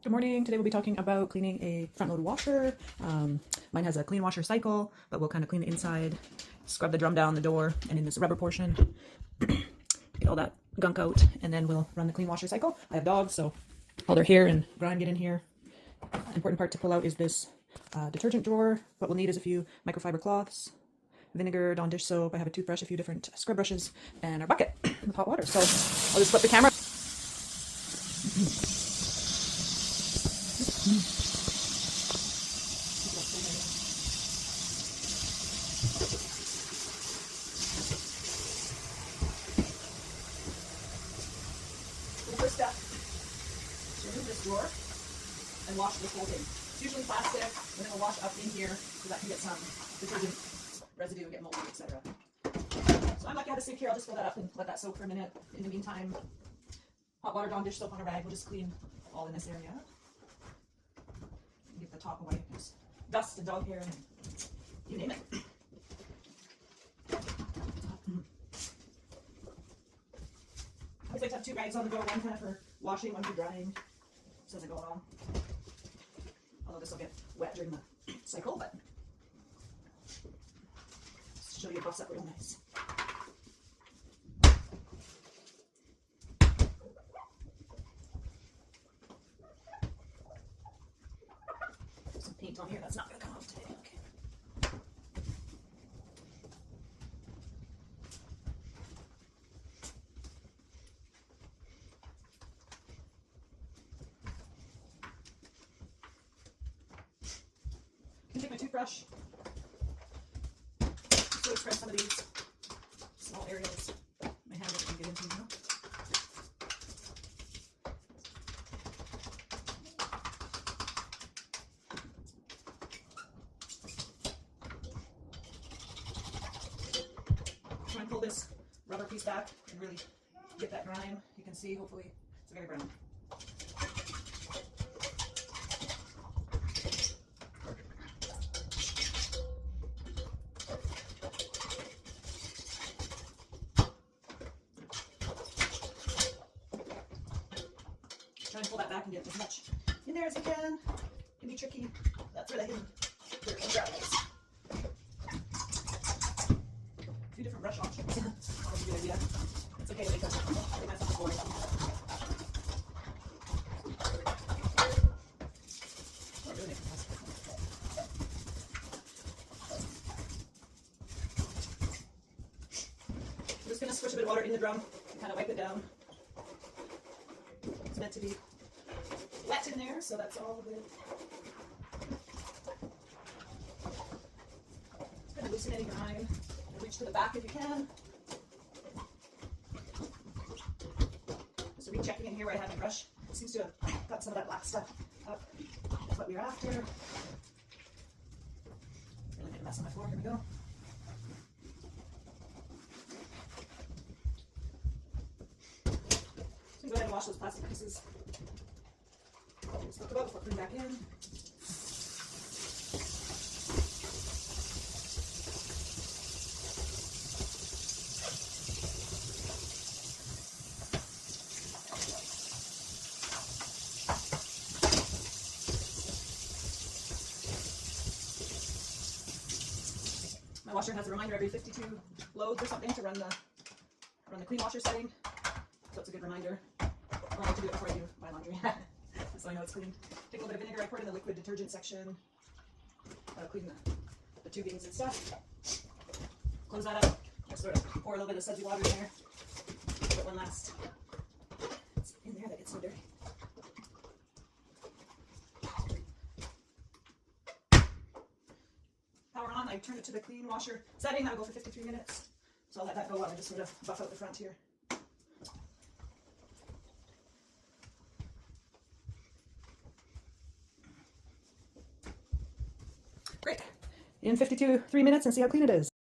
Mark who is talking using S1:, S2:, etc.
S1: Good morning. Today we'll be talking about cleaning a front load washer. Mine has a clean washer cycle, but we'll kind of clean the inside, scrub the drum down the door and in this rubber portion, get all that gunk out, and then we'll run the clean washer cycle. I have dogs, so all their hair and grime get in here. Important part to pull out is this detergent drawer. What we'll need is a few microfiber cloths, vinegar, Dawn dish soap. I have a toothbrush, a few different scrub brushes, and our bucket with hot water. So I'll just flip the camera. The first step is remove this drawer and wash this whole thing. It's usually plastic, and then we'll wash up in here so that can get some detergent residue and get moldy, etc. So I'm lucky I have a sink here. I'll just fill that up and let that soak for a minute. In the meantime, hot water, Dawn dish soap on a rag. We'll just clean all in this area. Get the top away. There's dust and dog hair and you name it. I always like to have two rags on the go, one kind of for washing, one for drying, just as I go along. Although this will get wet during the cycle, but just show you it buffs up real nice. There's some paint on here that's not going to come off today. Okay. I can take my toothbrush, so scrub some of these small areas my hand doesn't get into now. Try and pull this rubber piece back and really get that grime. You can see, hopefully, it's very brown. Try and pull that back and get as much in there as you can. It can be tricky. That's where the hidden dirt and gravel is. Two different brush options. That's a good idea. It's okay to make myself a boring. I'm just going to squish a bit of water in the drum and kind of wipe it down. It's meant to be wet in there, so that's all of it. Just kind of loosen any grime. Reach to the back if you can. Just rechecking in here where I had my brush. It seems to have got some of that black stuff up. That's what we were after. Really made a mess on my floor. Here we go. So go ahead and wash those plastic pieces. Just look about before putting back in. My washer has a reminder every 52 loads or something to run the clean washer setting, so it's a good reminder. I like to do it before I do my laundry, so I know it's clean. Take a little bit of vinegar. I pour it in the liquid detergent section. That'll clean the tubings and stuff. Close that up. Just sort of pour a little bit of sudsy water in there. Give it one last. It's in there that gets so dirty. Power on. I turn it to the clean washer setting. That'll go for 53 minutes. So I'll let that go while I just sort of buff out the front here. Great. In 3 minutes and see how clean it is.